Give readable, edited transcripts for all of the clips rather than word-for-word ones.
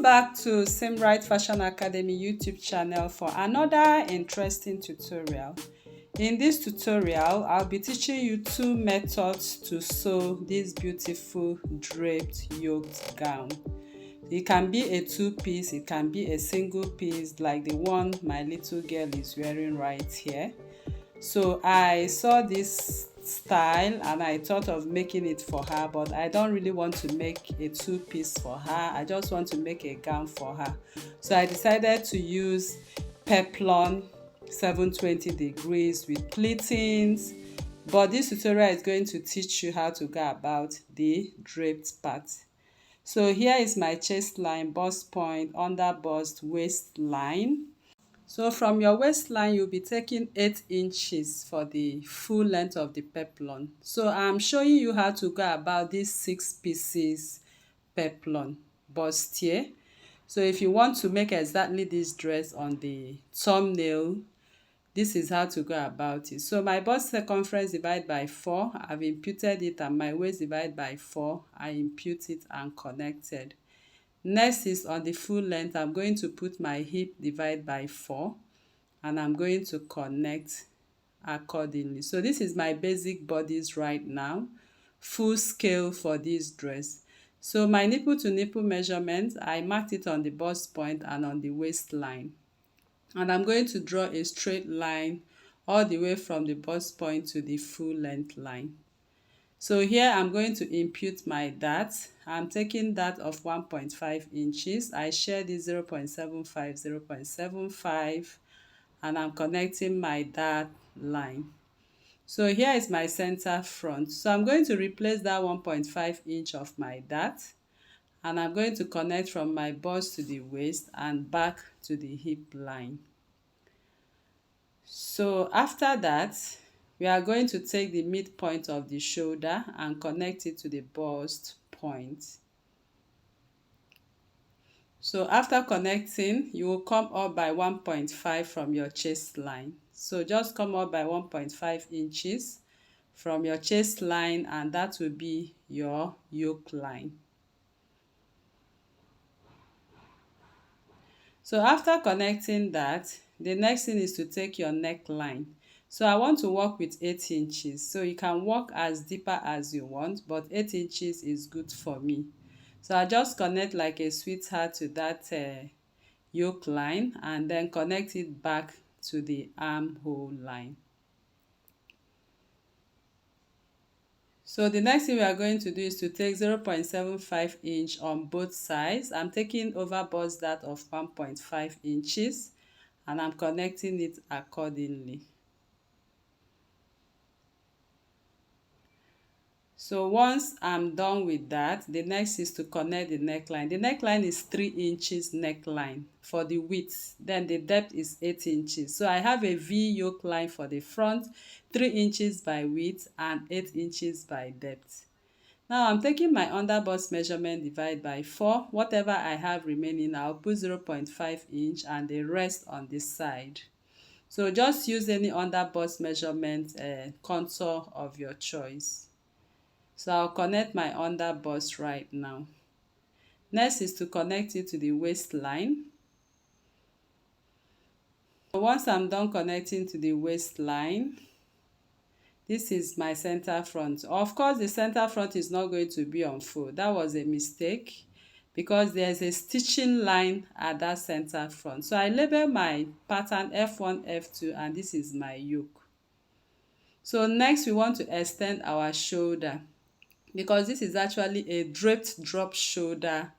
back to Simright Fashion Academy YouTube channel for another interesting tutorial. In this tutorial, I'll be teaching you two methods to sew this beautiful draped yoked gown. It can be a two-piece, it can be a single piece like the one my little girl is wearing right here. So I saw this style and I thought of making it for her, but I don't really want to make a two-piece for her. I just want to make a gown for her. So I decided to use peplon 720 degrees with pleatings, but this tutorial is going to teach you how to go about the draped part. So here is my chest line, bust point, under bust, waistline. So from your waistline, you'll be taking 8 inches for the full length of the peplon. So I'm showing you how to go about these 6 pieces peplon bustier. So if you want to make exactly this dress on the thumbnail, this is how to go about it. So my bust circumference divided by 4, I've imputed it, and my waist divided by 4, I impute it and connected. Next is on the full length, I'm going to put my hip divided by 4 and I'm going to connect accordingly. So this is my basic bodice right now, full scale for this dress. So my nipple to nipple measurement, I marked it on the bust point and on the waistline. And I'm going to draw a straight line all the way from the bust point to the full length line. So here I'm going to impute my dart. I'm taking dart of 1.5 inches. I share this 0.75, 0.75, and I'm connecting my dart line. So here is my center front. So I'm going to replace that 1.5 inch of my dart, and I'm going to connect from my bust to the waist and back to the hip line. So after that, we are going to take the midpoint of the shoulder and connect it to the bust point. So after connecting, you will come up by 1.5 from your chest line. So just come up by 1.5 inches from your chest line, and that will be your yoke line. So after connecting that, the next thing is to take your neckline. So I want to work with 8 inches. So you can work as deeper as you want, but 8 inches is good for me. So I just connect like a sweetheart to that yoke line and then connect it back to the armhole line. So the next thing we are going to do is to take 0.75 inch on both sides. I'm taking over bust dart of 1.5 inches and I'm connecting it accordingly. So once I'm done with that, the next is to connect the neckline. The neckline is 3 inches neckline for the width. Then the depth is 8 inches. So I have a V yoke line for the front, 3 inches by width and 8 inches by depth. Now I'm taking my under bust measurement divided by 4. Whatever I have remaining, I'll put 0.5 inch and the rest on this side. So just use any under bust measurement contour of your choice. So I'll connect my under bust right now. Next is to connect it to the waistline. Once I'm done connecting to the waistline, this is my center front. Of course, the center front is not going to be on full. That was a mistake because there's a stitching line at that center front. So I label my pattern F1, F2, and this is my yoke. So next we want to extend our shoulder, because this is actually a draped drop shoulder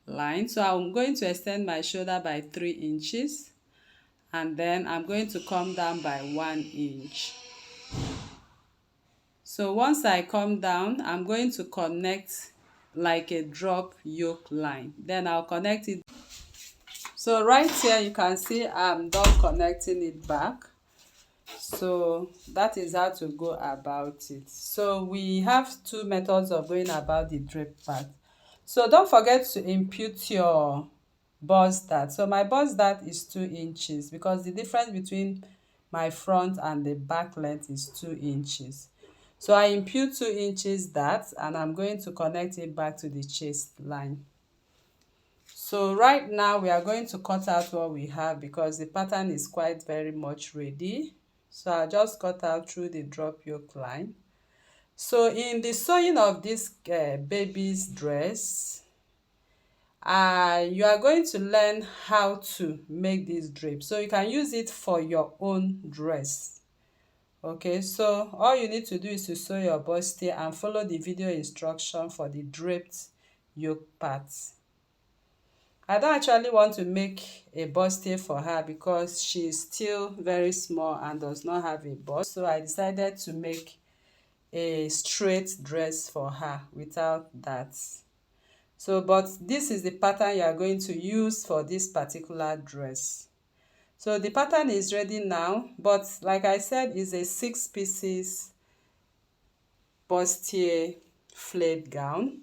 line. So I'm going to extend my shoulder by 3 inches and then I'm going to come down by 1 inch. So once I come down, I'm going to connect like a drop yoke line. Then I'll connect it. So right here you can see I'm done connecting it back. So that is how to go about it. So we have 2 methods of going about the drape part. So don't forget to impute your bust dart. So my bust dart is 2 inches because the difference between my front and the back length is 2 inches. So I impute 2 inches dart and I'm going to connect it back to the chest line. So right now we are going to cut out what we have because the pattern is quite very much ready. So I'll just cut out through the drop yoke line. So in the sewing of this baby's dress, you are going to learn how to make this drape. So you can use it for your own dress. Okay, so all you need to do is to sew your bustier and follow the video instruction for the draped yoke parts. I don't actually want to make a bustier for her because she is still very small and does not have a bust. So I decided to make a straight dress for her without that. So, but this is the pattern you are going to use for this particular dress. So the pattern is ready now, but like I said, it's a 6 pieces bustier flared gown,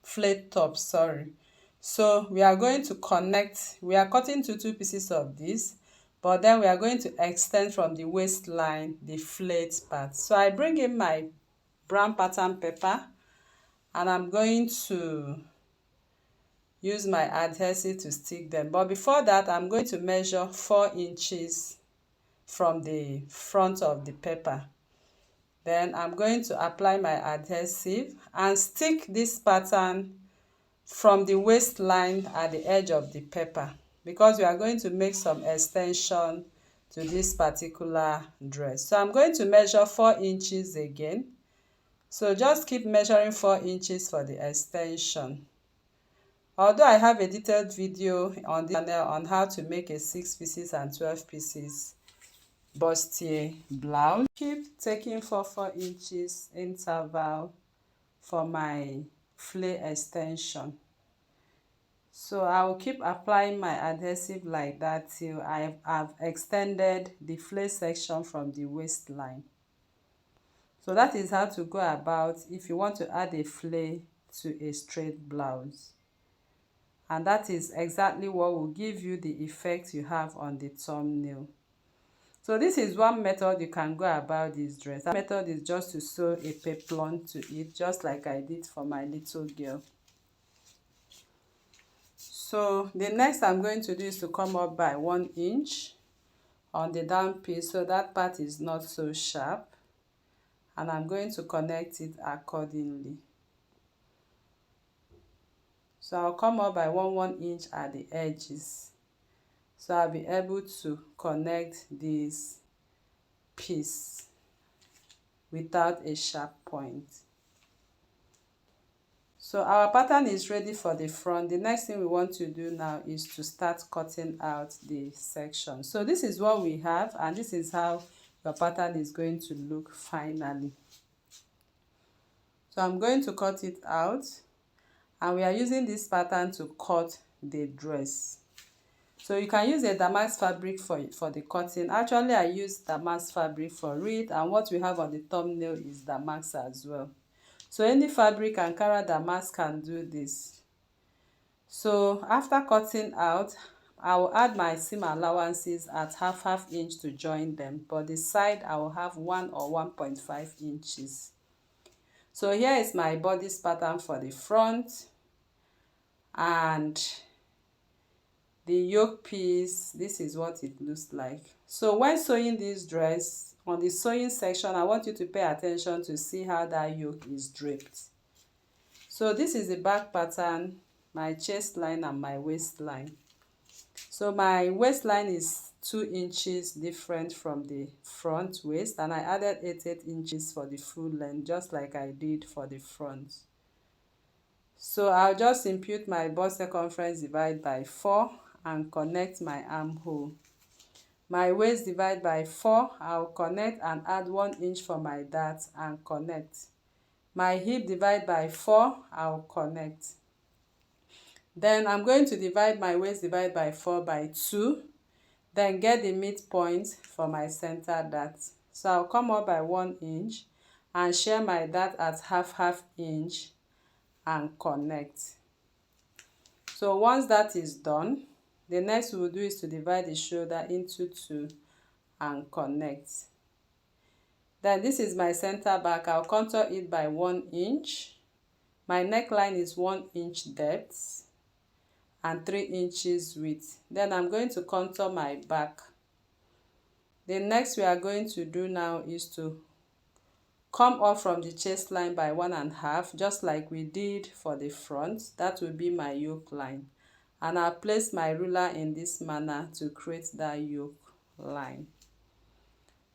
flared top, sorry. So we are going to connect, we are cutting to 2 pieces of this, but then we are going to extend from the waistline the flared part. So I bring in my brown pattern paper and I'm going to use my adhesive to stick them. But before that, I'm going to measure 4 inches from the front of the paper. Then I'm going to apply my adhesive and stick this pattern from the waistline at the edge of the paper because we are going to make some extension to this particular dress. So I'm going to measure 4 inches again. So just keep measuring 4 inches for the extension. Although I have a detailed video on the channel on how to make a 6 pieces and 12 pieces bustier blouse, keep taking 4 inches interval for my flare extension. So I will keep applying my adhesive like that till I have extended the flare section from the waistline. So that is how to go about if you want to add a flare to a straight blouse. And that is exactly what will give you the effect you have on the thumbnail. So this is one method you can go about this dress. That method is just to sew a peplum to it, just like I did for my little girl. So the next I'm going to do is to come up by 1 inch on the down piece so that part is not so sharp, and I'm going to connect it accordingly. So I'll come up by 1 inch at the edges. So I'll be able to connect this piece without a sharp point. So our pattern is ready for the front. The next thing we want to do now is to start cutting out the section. So this is what we have, and this is how your pattern is going to look finally. So I'm going to cut it out, and we are using this pattern to cut the dress. So you can use a damask fabric for the cutting. Actually, I use damask fabric for it, and what we have on the thumbnail is damask as well. So any fabric Ankara damask can do this. So after cutting out, I will add my seam allowances at half inch to join them, but the side I will have 1 or 1.5 inches. So here is my bodice pattern for the front, and the yoke piece, this is what it looks like. So when sewing this dress, on the sewing section, I want you to pay attention to see how that yoke is draped. So this is the back pattern, my chest line and my waistline. So my waistline is 2 inches different from the front waist, and I added 8 inches for the full length, just like I did for the front. So I'll just impute my bust circumference divide by 4 and connect my armhole. My waist divide by 4, I'll connect and add 1 inch for my dart and connect. My hip divide by 4, I'll connect. Then I'm going to divide my waist divide by 4 by 2, then get the midpoint for my center dart. So I'll come up by 1 inch and share my dart at half inch and connect. So once that is done, the next we will do is to divide the shoulder into 2 and connect. Then this is my center back. I'll contour it by 1 inch. My neckline is 1 inch depth. and 3 inches width. Then I'm going to contour my back. The next we are going to do now is to come up from the chest line by 1.5, just like we did for the front. That will be my yoke line. And I'll place my ruler in this manner to create that yoke line.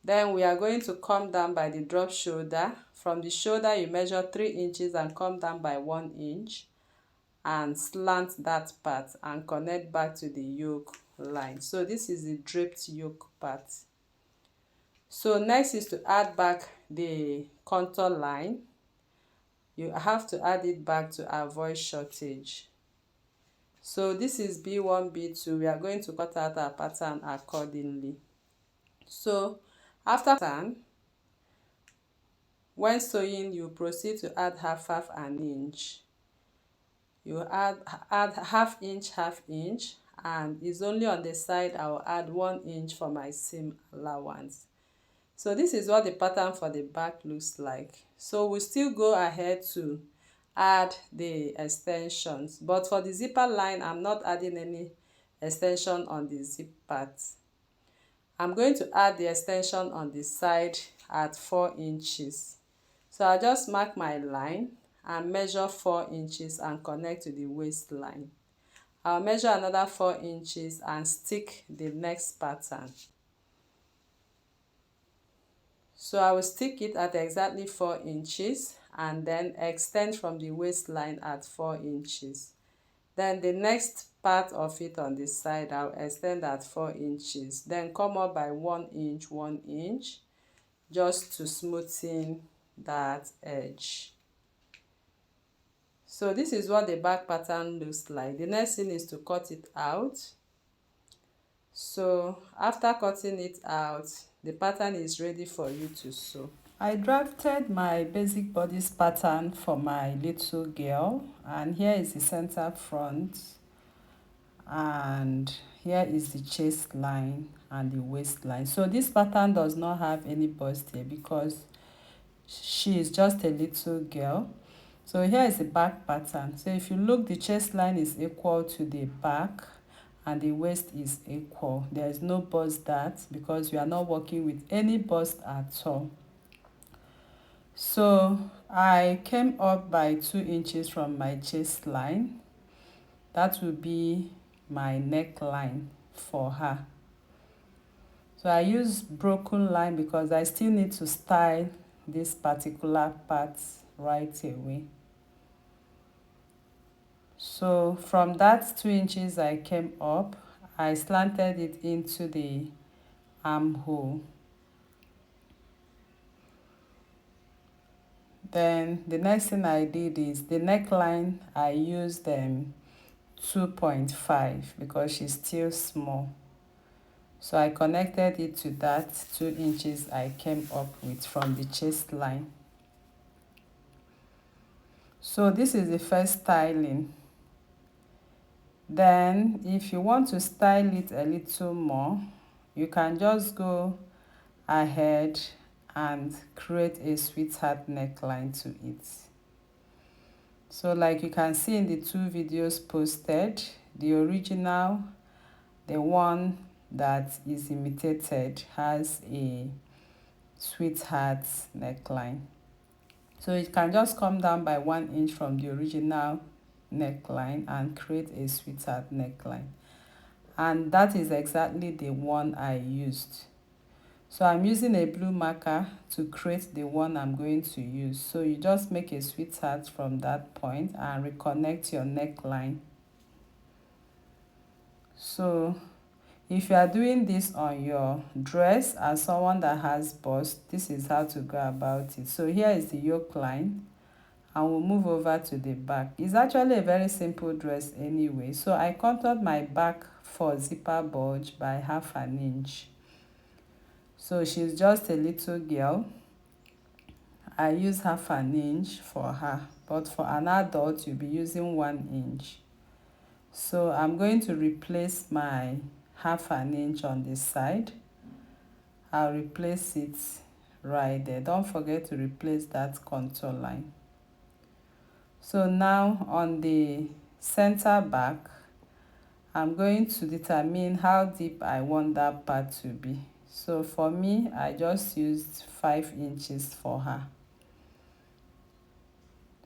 Then we are going to come down by the drop shoulder. From the shoulder, you measure 3 inches and come down by 1 inch and slant that part and connect back to the yoke line. So this is the draped yoke part. So next is to add back the contour line. You have to add it back to avoid shortage. So this is B1, B2. We are going to cut out our pattern accordingly. So after pattern, when sewing, you proceed to add half an inch. You add half inch, and it's only on the side I will add 1 inch for my seam allowance. So this is what the pattern for the back looks like. So we still go ahead to add the extensions, but for the zipper line, I'm not adding any extension on the zip part. I'm going to add the extension on the side at 4 inches. So I'll just mark my line and measure 4 inches and connect to the waistline. I'll measure another 4 inches and stick the next pattern. So I will stick it at exactly 4 inches and then extend from the waistline at 4 inches. Then the next part of it on the side, I'll extend at 4 inches. Then come up by 1 inch, just to smoothen that edge. So this is what the back pattern looks like. The next thing is to cut it out. So after cutting it out, the pattern is ready for you to sew. I drafted my basic bodice pattern for my little girl, and here is the center front, and here is the chest line and the waistline. So this pattern does not have any bust here because she is just a little girl. So here is the back pattern. So if you look, the chest line is equal to the back and the waist is equal. There is no bust that because we are not working with any bust at all. So I came up by 2 inches from my chest line. That will be my neckline for her. So I use broken line because I still need to style this particular part right away. So from that 2 inches I came up, I slanted it into the armhole. Then the next thing I did is the neckline, I used 2.5 because she's still small. So I connected it to that 2 inches I came up with from the chest line. So this is the first styling. Then if you want to style it a little more, you can just go ahead and create a sweetheart neckline to it. So like you can see in the 2 videos posted, the original, the one that is imitated, has a sweetheart neckline. So it can just come down by 1 inch from the original neckline and create a sweetheart neckline. And that is exactly the one I used. So I'm using a blue marker to create the one I'm going to use. So you just make a sweetheart from that point and reconnect your neckline. So if you are doing this on your dress as someone that has bust, this is how to go about it. So here is the yoke line, and we'll move over to the back. It's actually a very simple dress anyway. So I contoured my back for zipper bulge by half an inch. So she's just a little girl. I use half an inch for her, but for an adult you'll be using 1 inch. So I'm going to replace my half an inch on this side. I'll replace it right there. Don't forget to replace that contour line. So now on the center back, I'm going to determine how deep I want that part to be. So for me, I just used 5 inches for her.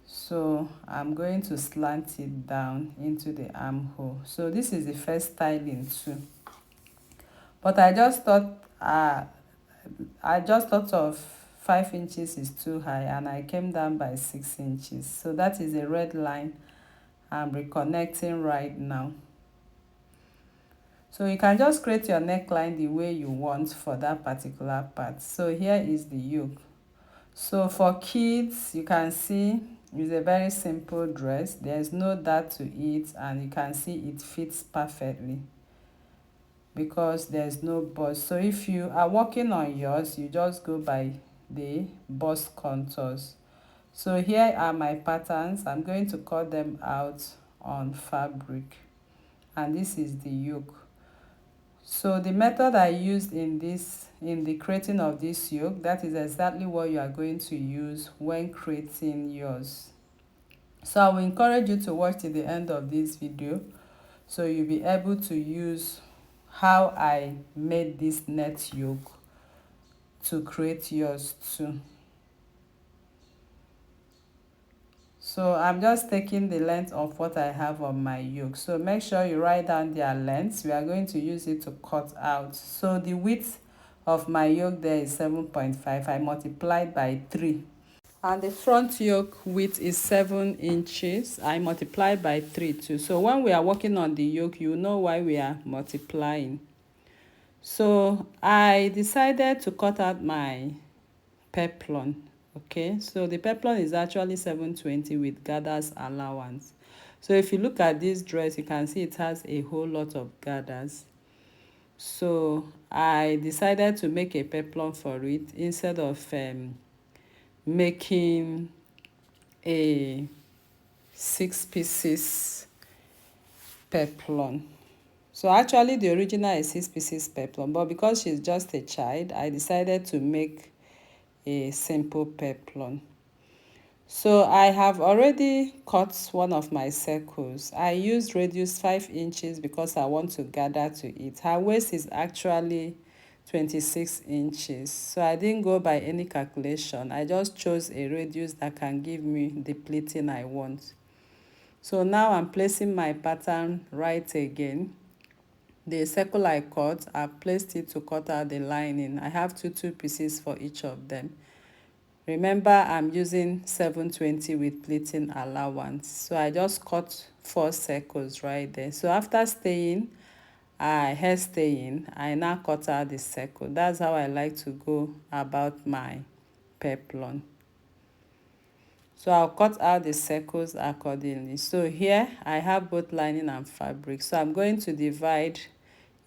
So I'm going to slant it down into the armhole. So this is the first styling too. But I just thought of 5 inches is too high, and I came down by 6 inches. So that is a red line I'm reconnecting right now. So you can just create your neckline the way you want for that particular part. So here is the yoke. So for kids, you can see it's a very simple dress. There's no dart to it, and you can see it fits perfectly because there's no bust. So if you are working on yours, you just go by the bust contours. So here are my patterns. I'm going to cut them out on fabric, and this is the yoke. So the method I used in the creating of this yoke, that is exactly what you are going to use when creating yours. So I will encourage you to watch till the end of this video, so you'll be able to use how I made this net yoke to create yours too. So I'm just taking the length of what I have on my yoke. So make sure you write down their lengths. We are going to use it to cut out. So the width of my yoke there is 7.5. I multiplied by 3. And the front yoke width is 7 inches. I multiplied by 3 too. So when we are working on the yoke, you know why we are multiplying. So I decided to cut out my peplon. Okay, so the peplon is actually 720 with gathers allowance. So if you look at this dress, you can see it has a whole lot of gathers. So I decided to make a peplon for it instead of making a 6 pieces peplon. So actually the original is 6 pieces peplon, but because she's just a child, I decided to make a simple peplon. So I have already cut one of my circles. I used radius 5 inches because I want to gather to it. Her waist is actually 26 inches. So I didn't go by any calculation. I just chose a radius that can give me the pleating I want. So now I'm placing my pattern right again. The circle I cut, I've placed it to cut out the lining. I have two pieces for each of them. Remember, I'm using 720 with pleating allowance. So I just cut 4 circles right there. So after hair staying, I now cut out the circle. That's how I like to go about my peplon. So I'll cut out the circles accordingly. So here I have both lining and fabric. So I'm going to divide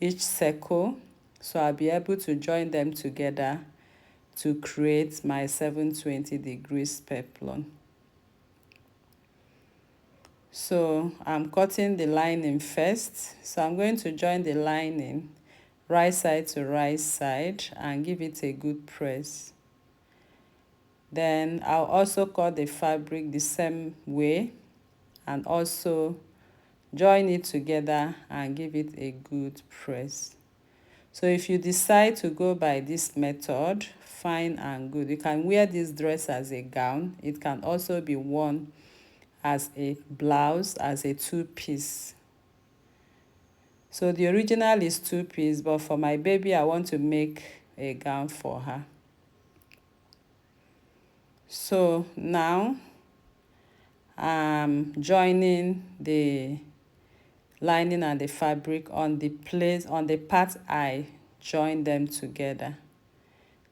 each circle so I'll be able to join them together to create my 720 degrees peplon. So I'm cutting the lining first. So I'm going to join the lining right side to right side and give it a good press. Then I'll also cut the fabric the same way and also join it together and give it a good press. So if you decide to go by this method, fine and good. You can wear this dress as a gown. It can also be worn as a blouse, as a 2-piece. So the original is 2-piece, but for my baby, I want to make a gown for her. So now I'm joining the lining and the fabric on the part I join them together.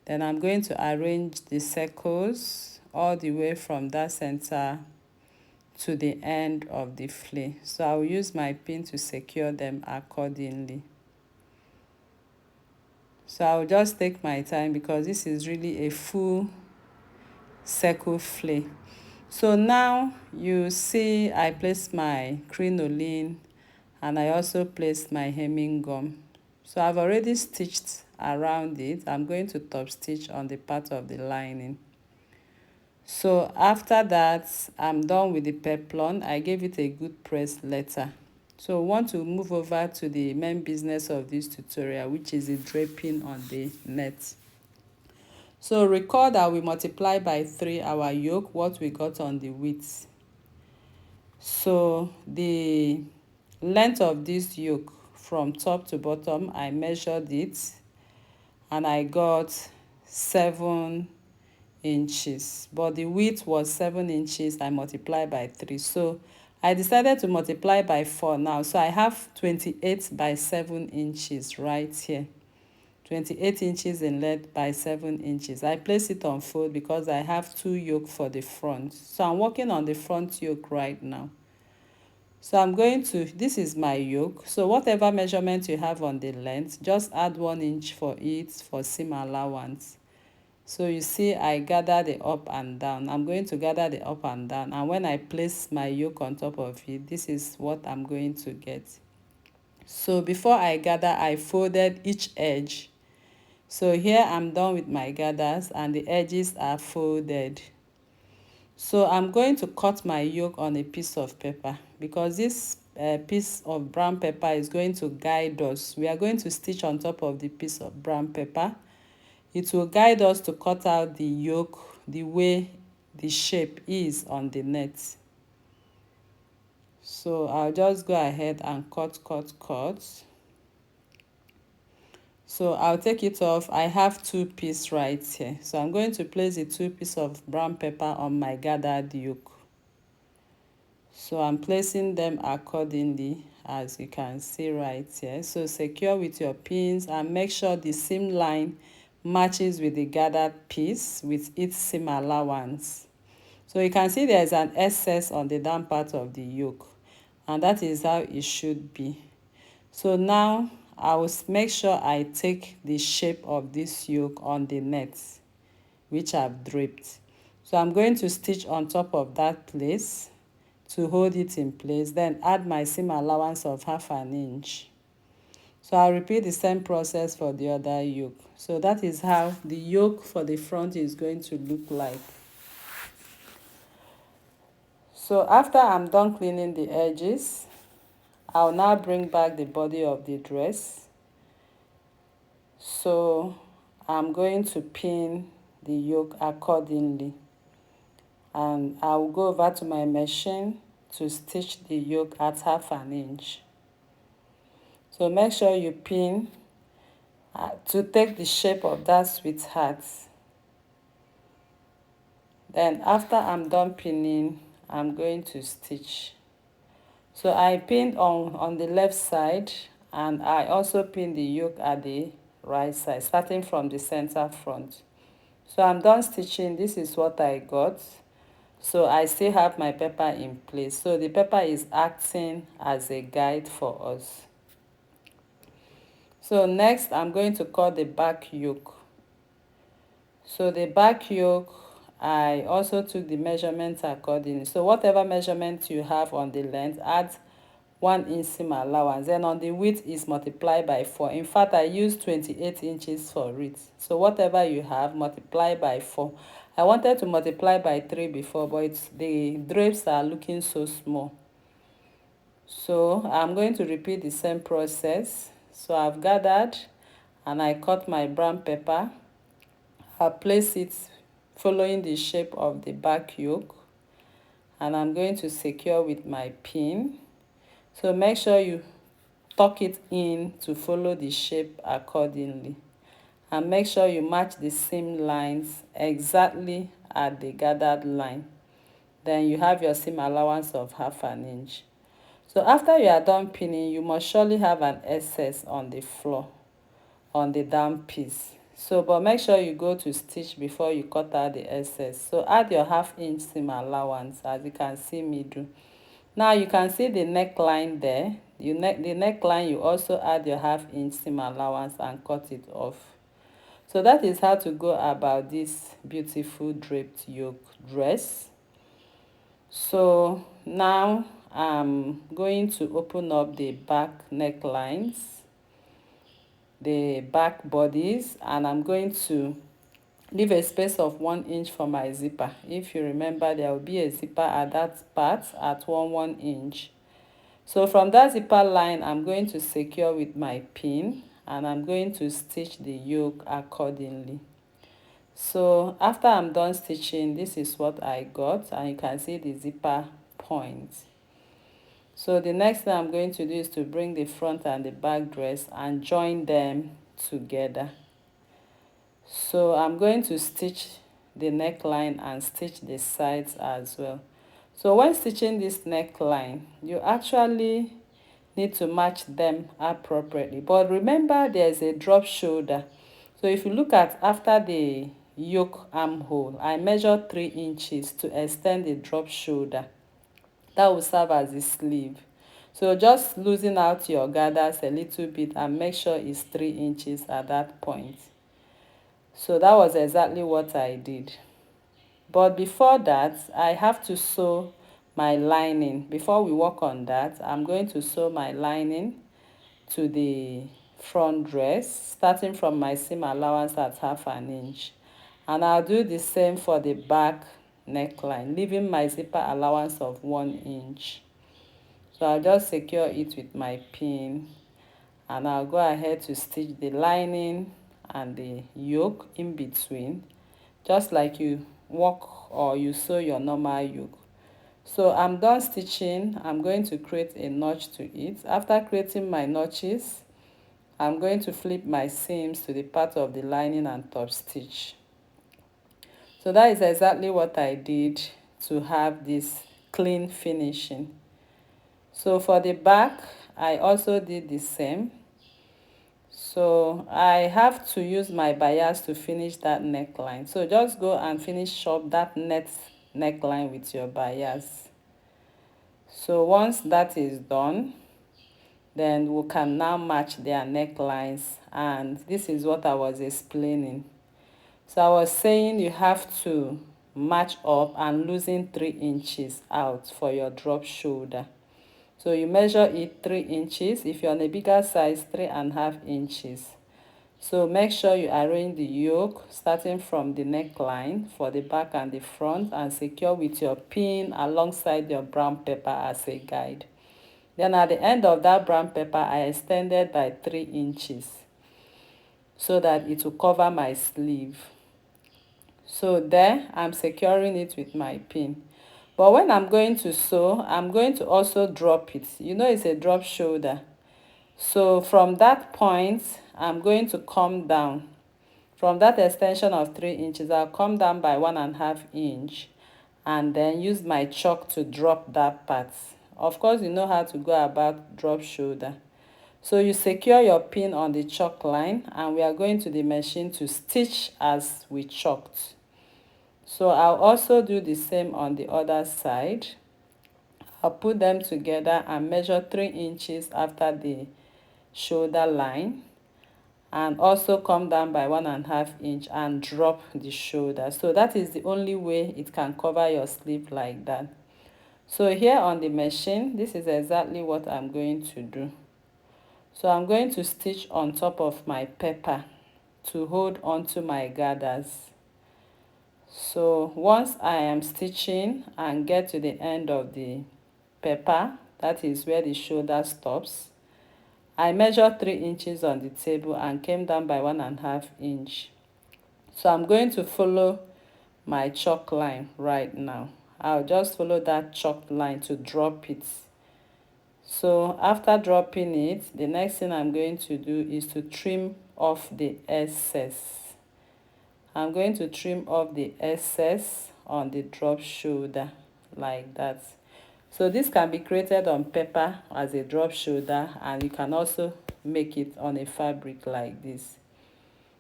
Then I'm going to arrange the circles all the way from that center to the end of the flare. So I'll use my pin to secure them accordingly. So I'll just take my time because this is really a full circle flare. So now you see I placed my crinoline and I also placed my hemming gum. So I've already stitched around it. I'm going to top stitch on the part of the lining. So after that, I'm done with the peplon. I gave it a good press later. So we want to move over to the main business of this tutorial, which is the draping on the net. So recall that we multiply by 3 our yoke, what we got on the width. So the length of this yoke from top to bottom, I measured it and I got 7 inches, but the width was 7 inches. I multiplied by 3, so I decided to multiply by 4 now. So I have 28 by 7 inches right here, 28 inches in length by 7 inches. I place it on fold because I have 2 yoke for the front, so I'm working on the front yoke right now. So I'm going to, this is my yoke, so whatever measurement you have on the length, just add 1 inch for it for seam allowance. So you see I gather the up and down. I'm going to gather the up and down, and when I place my yoke on top of it, this is what I'm going to get. So before I gather, I folded each edge. So here I'm done with my gathers and the edges are folded. So I'm going to cut my yoke on a piece of paper because this piece of brown paper is going to guide us. We are going to stitch on top of the piece of brown paper. It will guide us to cut out the yoke the way the shape is on the net. So I'll just go ahead and cut. So I'll take it off. I have 2 pieces right here. So I'm going to place the 2 pieces of brown paper on my gathered yoke. So I'm placing them accordingly, as you can see right here. So secure with your pins and make sure the seam line matches with the gathered piece with its seam allowance. So you can see there is an excess on the down part of the yoke, and that is how it should be. So now I will make sure I take the shape of this yoke on the net, which I've draped. So I'm going to stitch on top of that place to hold it in place, then add my seam allowance of 1/2 inch. So I'll repeat the same process for the other yoke. So that is how the yoke for the front is going to look like. So after I'm done cleaning the edges, I'll now bring back the body of the dress. So I'm going to pin the yoke accordingly, and I'll go over to my machine to stitch the yoke at 1/2 inch. So make sure you pin to take the shape of that sweetheart. Then after I'm done pinning, I'm going to stitch. So I pinned on the left side, and I also pinned the yoke at the right side, starting from the center front. So I'm done stitching. This is what I got. So I still have my paper in place. So the paper is acting as a guide for us. So next I'm going to cut the back yoke. So the back yoke, I also took the measurements accordingly. So whatever measurement you have on the length, add 1 inch seam allowance. Then on the width is multiplied by 4. In fact, I used 28 inches for it. So whatever you have, multiply by 4. I wanted to multiply by 3 before, but the drapes are looking so small. So I'm going to repeat the same process. So I've gathered and I cut my brown paper. I'll place it following the shape of the back yoke, and I'm going to secure with my pin. So make sure you tuck it in to follow the shape accordingly, and make sure you match the seam lines exactly at the gathered line. Then you have your seam allowance of 1/2 inch. So after you are done pinning, you must surely have an excess on the floor, on the down piece. So but make sure you go to stitch before you cut out the excess. So add your 1/2 inch seam allowance, as you can see me do. Now you can see the neckline there. The neckline, you also add your 1/2 inch seam allowance and cut it off. So that is how to go about this beautiful draped yoke dress. So now I'm going to open up the back necklines, the back bodies, and I'm going to leave a space of 1 inch for my zipper. If you remember, there will be a zipper at that part at 1 inch. So from that zipper line, I'm going to secure with my pin, and I'm going to stitch the yoke accordingly. So after I'm done stitching, this is what I got, and you can see the zipper point. So the next thing I'm going to do is to bring the front and the back dress and join them together. So I'm going to stitch the neckline and stitch the sides as well. So when stitching this neckline, you actually need to match them appropriately, but remember there's a drop shoulder. So if you look at after the yoke armhole, I measured 3 inches to extend the drop shoulder. That will serve as the sleeve. So just loosen out your gathers a little bit and make sure it's 3 inches at that point. So that was exactly what I did. But before that, I have to sew my lining. Before we work on that, I'm going to sew my lining to the front dress, starting from my seam allowance at 1/2 inch. And I'll do the same for the back neckline, leaving my zipper allowance of 1 inch. So I'll just secure it with my pin, and I'll go ahead to stitch the lining and the yoke in between, just like you work or you sew your normal yoke. So I'm done stitching. I'm going to create a notch to it. After creating my notches, I'm going to flip my seams to the part of the lining and top stitch. So that is exactly what I did to have this clean finishing. So for the back, I also did the same. So I have to use my bias to finish that neckline. So just go and finish up that neckline with your bias. So once that is done, then we can now match their necklines, and this is what I was explaining. So I was saying you have to match up and loosen 3 inches out for your drop shoulder. So you measure it 3 inches. If you're on a bigger size, 3.5 inches. So make sure you arrange the yoke starting from the neckline for the back and the front, and secure with your pin alongside your brown paper as a guide. Then at the end of that brown paper, I extended by 3 inches so that it will cover my sleeve. So there, I'm securing it with my pin. But when I'm going to sew, I'm going to also drop it. You know it's a drop shoulder. So from that point, I'm going to come down. From that extension of 3 inches, I'll come down by 1.5 inch and then use my chalk to drop that part. Of course, you know how to go about drop shoulder. So you secure your pin on the chalk line, and we are going to the machine to stitch as we chalked. So I'll also do the same on the other side. I'll put them together and measure 3 inches after the shoulder line, and also come down by 1.5 inch and drop the shoulder. So that is the only way it can cover your sleeve like that. So here on the machine, this is exactly what I'm going to do. So I'm going to stitch on top of my pepper to hold onto my gathers. So once I am stitching and get to the end of the pepper, that is where the shoulder stops, I measured 3 inches on the table and came down by 1.5 inch. So I'm going to follow my chalk line right now. I'll just follow that chalk line to drop it. So after dropping it, the next thing I'm going to do is to trim off the excess. I'm going to trim off the excess on the drop shoulder like that. So this can be created on paper as a drop shoulder, and you can also make it on a fabric like this.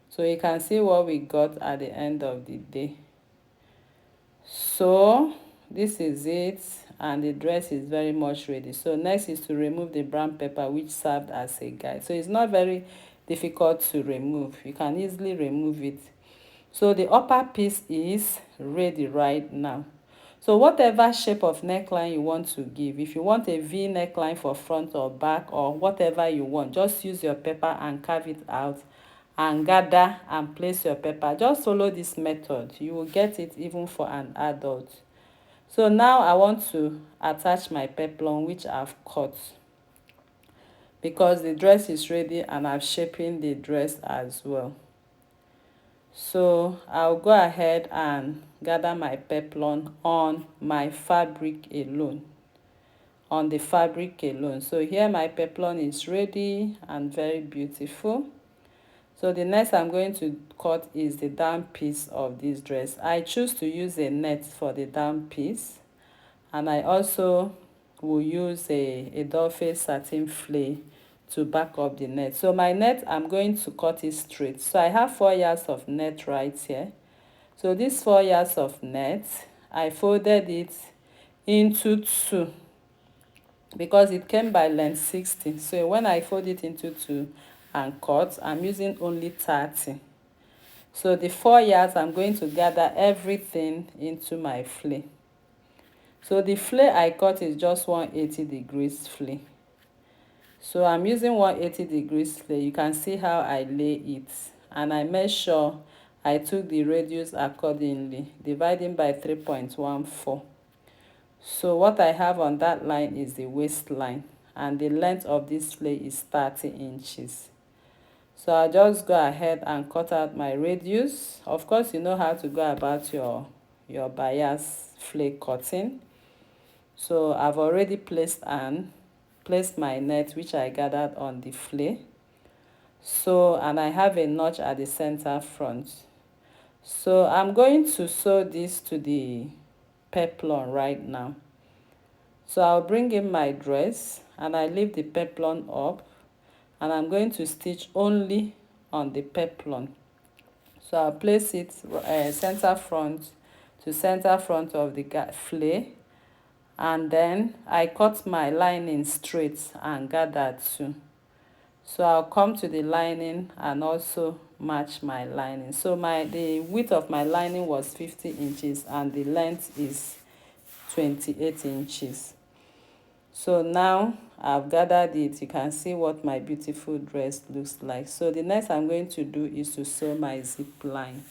So you can see what we got at the end of the day. So this is it, and the dress is very much ready. So next is to remove the brown pepper, which served as a guide. So it's not very difficult to remove. You can easily remove it. So the upper piece is ready right now. So whatever shape of neckline you want to give, if you want a V neckline for front or back or whatever you want, just use your pepper and carve it out and gather and place your pepper. Just follow this method. You will get it even for an adult. So now I want to attach my peplum, which I've cut. because the dress is ready and I'm shaping the dress as well. So I'll go ahead and gather my peplum on my fabric alone, on the fabric alone. So here my peplum is ready and very beautiful. So the next I'm going to cut is the down piece of this dress. I choose to use a net for the down piece, and I also will use a dollface satin flay to back up the net. So my net, I'm going to cut it straight. So I have 4 yards of net right here. So this 4 yards of net, I folded it into 2 because it came by length 60. So when I fold it into 2 and cut, I'm using only 30. So the 4 yards, I'm going to gather everything into my flay. So the flay I cut is just 180 degrees flay. So I'm using 180 degrees flay. You can see how I lay it, and I made sure I took the radius accordingly, dividing by 3.14. So what I have on that line is the waistline, and the length of this flay is 30 inches. So I'll just go ahead and cut out my radius. Of course, you know how to go about your bias flay cutting. So I've already placed my net, which I gathered on the flay. So, and I have a notch at the center front. So I'm going to sew this to the peplum right now. So I'll bring in my dress and I leave the peplum up, and I'm going to stitch only on the peplum. So I'll place it center front to center front of the flay, and then I cut my lining straight and gather too. So I'll come to the lining and also match my lining. So the width of my lining was 50 inches and the length is 28 inches. So now I've gathered it. You can see what my beautiful dress looks like. So the next I'm going to do is to sew my zip line.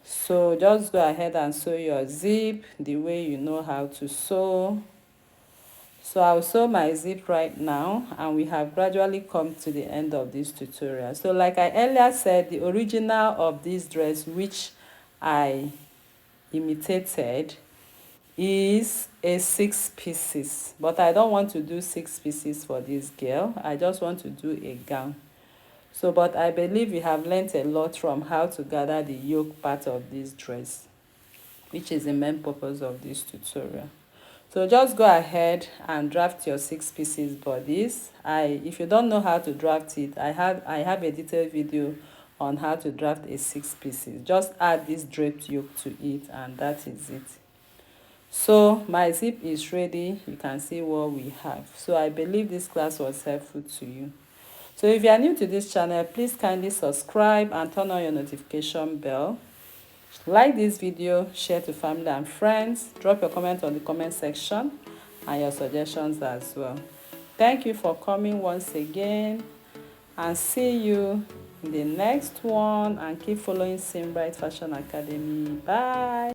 So just go ahead and sew your zip the way you know how to sew. So I'll sew my zip right now, and we have gradually come to the end of this tutorial. So like I earlier said, the original of this dress, which I imitated, is a 6 pieces, but I don't want to do 6 pieces for this girl. I just want to do a gown. So but I believe you have learned a lot from how to gather the yoke part of this dress, which is the main purpose of this tutorial. So just go ahead and draft your 6 pieces bodice. If you don't know how to draft it, I have a detailed video on how to draft a 6 pieces. Just add this draped yoke to it, and that is it. So my zip is ready. You can see what we have. So I believe this class was helpful to you. So if you are new to this channel, please kindly subscribe and turn on your notification bell. Like this video, share to family and friends, drop your comment on the comment section and your suggestions as well. Thank you for coming once again, and see you in the next one, and keep following Simbright Fashion Academy. Bye.